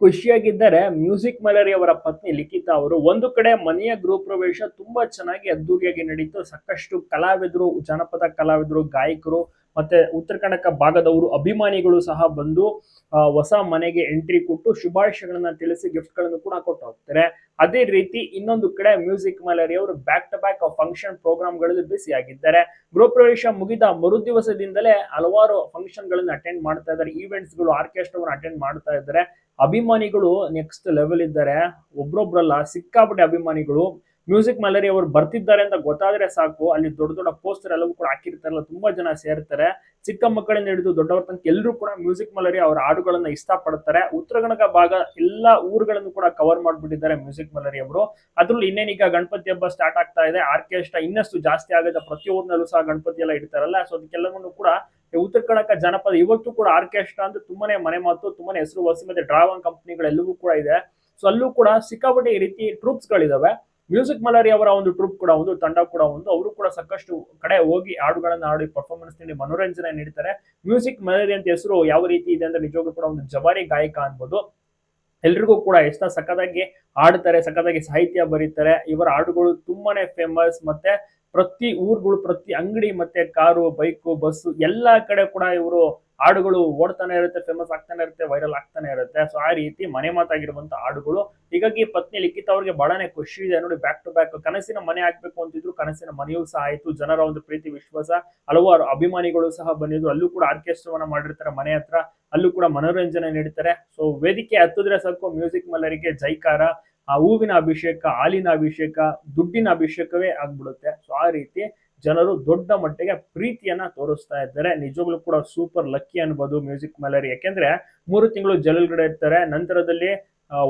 ಖುಷಿಯಾಗಿದ್ದಾರೆ music ಮಲರಿ ಅವರ ಪತ್ನಿ ಲಿಖಿತಾ ಅವರು. ಒಂದು ಕಡೆ ಮನೆಯ ಗೃಹ ಪ್ರವೇಶ ತುಂಬಾ ಚೆನ್ನಾಗಿ ಅದ್ದೂರಿಯಾಗಿ ನಡೀತು. ಸಾಕಷ್ಟು ಕಲಾವಿದರು, ಜನಪದ ಕಲಾವಿದರು, ಗಾಯಕರು ಮತ್ತೆ ಉತ್ತರ ಕನ್ನಡ ಭಾಗದವರು ಅಭಿಮಾನಿಗಳು ಸಹ ಬಂದು ಹೊಸ ಮನೆಗೆ ಎಂಟ್ರಿ ಕೊಟ್ಟು ಶುಭಾಶಯಗಳನ್ನ ತಿಳಿಸಿ ಗಿಫ್ಟ್ ಗಳನ್ನು ಕೂಡ ಕೊಟ್ಟು ಹೋಗ್ತಾರೆ. ಅದೇ ರೀತಿ ಇನ್ನೊಂದು ಕಡೆ ಮ್ಯೂಸಿಕ್ ಮಲರಿ ಅವರು ಬ್ಯಾಕ್ ಟು ಬ್ಯಾಕ್ ಫಂಕ್ಷನ್ ಪ್ರೋಗ್ರಾಮ್ಗಳಲ್ಲಿ ಬಿಸಿ ಆಗಿದ್ದಾರೆ. ಗೃಹ ಪ್ರವೇಶ ಮುಗಿದ ಮರು ದಿವಸದಿಂದಲೇ ಹಲವಾರು ಫಂಕ್ಷನ್ ಗಳನ್ನ ಅಟೆಂಡ್ ಮಾಡ್ತಾ ಇದ್ದಾರೆ. ಈವೆಂಟ್ಸ್ ಗಳು, ಆರ್ಕೆಸ್ಟ್ರಾ ಅಟೆಂಡ್ ಮಾಡ್ತಾ ಇದ್ದಾರೆ. ಅಭಿಮಾನಿಗಳು ನೆಕ್ಸ್ಟ್ ಲೆವೆಲ್ ಇದ್ದಾರೆ. ಒಬ್ರೊಬ್ರಲ್ಲ, ಸಿಕ್ಕಾಪಟ್ಟೆ ಅಭಿಮಾನಿಗಳು. ಮ್ಯೂಸಿಕ್ ಮಲರಿ ಅವರು ಬರ್ತಿದ್ದಾರೆ ಅಂತ ಗೊತ್ತಾದ್ರೆ ಸಾಕು, ಅಲ್ಲಿ ದೊಡ್ಡ ದೊಡ್ಡ ಪೋಸ್ಟರ್ ಎಲ್ಲವೂ ಕೂಡ ಹಾಕಿರ್ತಾರಲ್ಲ, ತುಂಬಾ ಜನ ಸೇರ್ತಾರೆ. ಚಿಕ್ಕ ಮಕ್ಕಳಿಂದ ಹಿಡಿದು ದೊಡ್ಡವರ ತನಕ ಎಲ್ಲರೂ ಕೂಡ ಮ್ಯೂಸಿಕ್ ಮಲರಿ ಅವರ ಹಾಡುಗಳನ್ನ ಇಷ್ಟಪಡ್ತಾರೆ. ಉತ್ತರ ಕನ್ನಡ ಭಾಗ ಎಲ್ಲಾ ಊರುಗಳನ್ನು ಕೂಡ ಕವರ್ ಮಾಡ್ಬಿಟ್ಟಿದ್ದಾರೆ ಮ್ಯೂಸಿಕ್ ಮಲರಿ ಅವರು. ಅದ್ರಲ್ಲಿ ಇನ್ನೇನೀಗ ಗಣಪತಿ ಹಬ್ಬ ಸ್ಟಾರ್ಟ್ ಆಗ್ತಾ ಇದೆ, ಆರ್ಕೆಸ್ಟ್ರಾ ಇನ್ನಷ್ಟು ಜಾಸ್ತಿ ಆಗುತ್ತೆ. ಪ್ರತಿ ಊರಿನಲ್ಲೂ ಸಹ ಗಣಪತಿ ಎಲ್ಲ ಇಡ್ತಾರಲ್ಲ, ಸೊ ಅದಕ್ಕೆಲ್ಲವನ್ನು ಕೂಡ ಉತ್ತರ ಕನ್ನಡ ಜನಪದ ಇವತ್ತು ಕೂಡ ಆರ್ಕೆಸ್ಟ್ರಾ ಅಂದ್ರೆ ತುಂಬಾನೇ ಮನೆ ಮಾತು, ತುಂಬಾನೇ ಹೆಸರುವಾಸಿ. ಮತ್ತೆ ಡ್ರಾವನ್ ಕಂಪನಿಗಳೆಲ್ಲವೂ ಕೂಡ ಇದೆ. ಸೊ ಅಲ್ಲೂ ಕೂಡ ಸಿಕ್ಕಾಪಟ್ಟೆ ಈ ರೀತಿ ಟ್ರೂಪ್ಸ್ ಗಳಿದಾವೆ. ಮ್ಯೂಸಿಕ್ ಮಲರಿ ಅವರ ಒಂದು ಟ್ರೂಪ್ ಕೂಡ ಒಂದು, ತಂಡ ಕೂಡ ಒಂದು. ಅವರು ಕೂಡ ಸಾಕಷ್ಟು ಕಡೆ ಹೋಗಿ ಹಾಡುಗಳನ್ನ ಹಾಡಿ ಪರ್ಫಾರ್ಮೆನ್ಸ್ ನೀಡಿ ಮನೋರಂಜನೆ ನೀಡ್ತಾರೆ. ಮ್ಯೂಸಿಕ್ ಮಲರಿ ಅಂತ ಹೆಸರು ಯಾವ ರೀತಿ ಇದೆ ಅಂದ್ರೆ ನಿಜವಾಗ್ಲೂ ಕೂಡ ಒಂದು ಜವಾರಿ ಗಾಯಕ ಅನ್ಬೋದು. ಎಲ್ರಿಗೂ ಕೂಡ ಎಷ್ಟ ಸಖತ್ತಾಗಿ ಹಾಡ್ತಾರೆ, ಸಖತ್ತಾಗಿ ಸಾಹಿತ್ಯ ಬರೀತಾರೆ. ಇವರ ಹಾಡುಗಳು ತುಂಬಾನೇ ಫೇಮಸ್. ಮತ್ತೆ ಪ್ರತಿ ಊರುಗಳು, ಪ್ರತಿ ಅಂಗಡಿ, ಮತ್ತೆ ಕಾರು, ಬೈಕು, ಬಸ್ಸು ಎಲ್ಲಾ ಕಡೆ ಕೂಡ ಇವರು ಹಾಡುಗಳು ಓಡ್ತಾನೆ ಇರುತ್ತೆ, ಫೇಮಸ್ ಆಗ್ತಾನೆ ಇರುತ್ತೆ, ವೈರಲ್ ಆಗ್ತಾನೆ ಇರುತ್ತೆ. ಸೊ ಆ ರೀತಿ ಮನೆ ಮಾತಾಗಿರುವಂತ ಹಾಡುಗಳು. ಹೀಗಾಗಿ ಪತ್ನಿ ಲಿಖಿತ್ ಅವ್ರಿಗೆ ಬಹಳನೇ ಖುಷಿ ಇದೆ ನೋಡಿ. ಬ್ಯಾಕ್ ಟು ಬ್ಯಾಕ್ ಕನಸಿನ ಮನೆ ಆಗ್ಬೇಕು ಅಂತಿದ್ರು, ಕನಸಿನ ಮನೆಯೂ ಸಹ ಆಯ್ತು. ಜನರ ಒಂದು ಪ್ರೀತಿ ವಿಶ್ವಾಸ, ಹಲವಾರು ಅಭಿಮಾನಿಗಳು ಸಹ ಬಂದಿದ್ರು. ಅಲ್ಲೂ ಕೂಡ ಆರ್ಕೆಸ್ಟ್ರಾವನ್ನ ಮಾಡಿರ್ತಾರೆ ಮನೆ ಹತ್ರ, ಅಲ್ಲೂ ಕೂಡ ಮನೋರಂಜನೆ ನೀಡ್ತಾರೆ. ಸೊ ವೇದಿಕೆ ಹತ್ತಿದ್ರೆ ಸಾಕು ಮ್ಯೂಸಿಕ್ ಮಲರಿಗೆ ಜೈಕಾರ, ಆ ಹೂವಿನ ಅಭಿಷೇಕ, ಹಾಲಿನ ಅಭಿಷೇಕ, ದುಡ್ಡಿನ ಅಭಿಷೇಕವೇ ಆಗ್ಬಿಡುತ್ತೆ. ಸೊ ಆ ರೀತಿ ಜನರು ದೊಡ್ಡ ಮಟ್ಟಿಗೆ ಪ್ರೀತಿಯನ್ನ ತೋರಿಸ್ತಾ ಇದ್ದಾರೆ. ನಿಜವಾಗ್ಲೂ ಕೂಡ ಸೂಪರ್ ಲಕ್ಕಿ ಅನ್ಬೋದು ಮ್ಯೂಸಿಕ್ ಮಲರಿ. ಯಾಕೆಂದ್ರೆ 3 ತಿಂಗಳು ಜೈಲೊಳಗಡೆ ಇರ್ತಾರೆ. ನಂತರದಲ್ಲಿ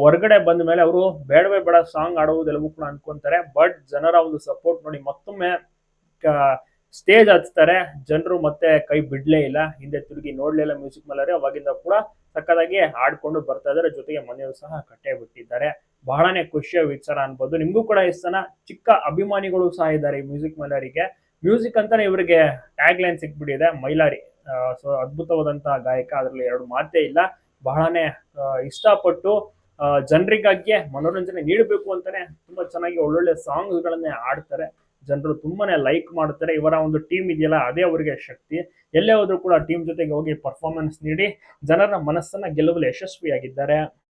ಹೊರಗಡೆ ಬಂದ ಮೇಲೆ ಅವರು ಬೇಡವೇ ಬೇಡ ಸಾಂಗ್ ಆಡುವುದೆಲ್ಲವೂ ಕೂಡ ಅನ್ಕೊಂತಾರೆ. ಬಟ್ ಜನರ ಒಂದು ಸಪೋರ್ಟ್ ನೋಡಿ ಮತ್ತೊಮ್ಮೆ ಸ್ಟೇಜ್ ಹಚ್ತಾರೆ. ಜನರು ಮತ್ತೆ ಕೈ ಬಿಡ್ಲೇ ಇಲ್ಲ, ಹಿಂದೆ ತಿರುಗಿ ನೋಡ್ಲೇ ಇಲ್ಲ ಮ್ಯೂಸಿಕ್ ಮಲರಿ. ಅವಾಗಿಂದ ಕೂಡ ಸಕ್ಕದಾಗಿ ಆಡ್ಕೊಂಡು ಬರ್ತಾ ಇದಾರೆ. ಜೊತೆಗೆ ಮನೆಯವರು ಸಹ ಕಟ್ಟೆ ಬಿಟ್ಟಿದ್ದಾರೆ. ಬಹಳನೇ ಖುಷಿಯ ವಿಚಾರ ಅನ್ಬೋದು. ನಿಮ್ಗೂ ಕೂಡ ಇಷ್ಟ ಚಿಕ್ಕ ಅಭಿಮಾನಿಗಳು ಸಹ ಇದ್ದಾರೆ ಈ ಮ್ಯೂಸಿಕ್ ಮಲರಿಗೆ. ಮ್ಯೂಸಿಕ್ ಅಂತಾನೆ ಇವರಿಗೆ ಟ್ಯಾಗ್ ಲೈನ್ ಸಿಕ್ಬಿಟ್ಟಿದೆ, ಮೈಲಾರಿ. ಸೊ ಅದ್ಭುತವಾದಂತಹ ಗಾಯಕ, ಅದ್ರಲ್ಲಿ ಎರಡು ಮಾತೇ ಇಲ್ಲ. ಬಹಳನೇ ಇಷ್ಟಪಟ್ಟು ಜನರಿಗಾಗಿಯೇ ಮನೋರಂಜನೆ ನೀಡಬೇಕು ಅಂತಾನೆ ತುಂಬಾ ಚೆನ್ನಾಗಿ ಒಳ್ಳೊಳ್ಳೆ ಸಾಂಗ್ಸ್ ಗಳನ್ನೇ ಆಡ್ತಾರೆ. ಜನರು ತುಂಬಾನೇ ಲೈಕ್ ಮಾಡ್ತಾರೆ. ಇವರ ಒಂದು ಟೀಮ್ ಇದೆಯಲ್ಲ, ಅದೇ ಅವರಿಗೆ ಶಕ್ತಿ. ಎಲ್ಲೇ ಹೋದ್ರು ಕೂಡ ಟೀಮ್ ಜೊತೆಗೆ ಹೋಗಿ ಪರ್ಫಾರ್ಮೆನ್ಸ್ ನೀಡಿ ಜನರ ಮನಸ್ಸನ್ನ ಗೆಲ್ಲುವಲ್ಲಿ ಯಶಸ್ವಿಯಾಗಿದ್ದಾರೆ.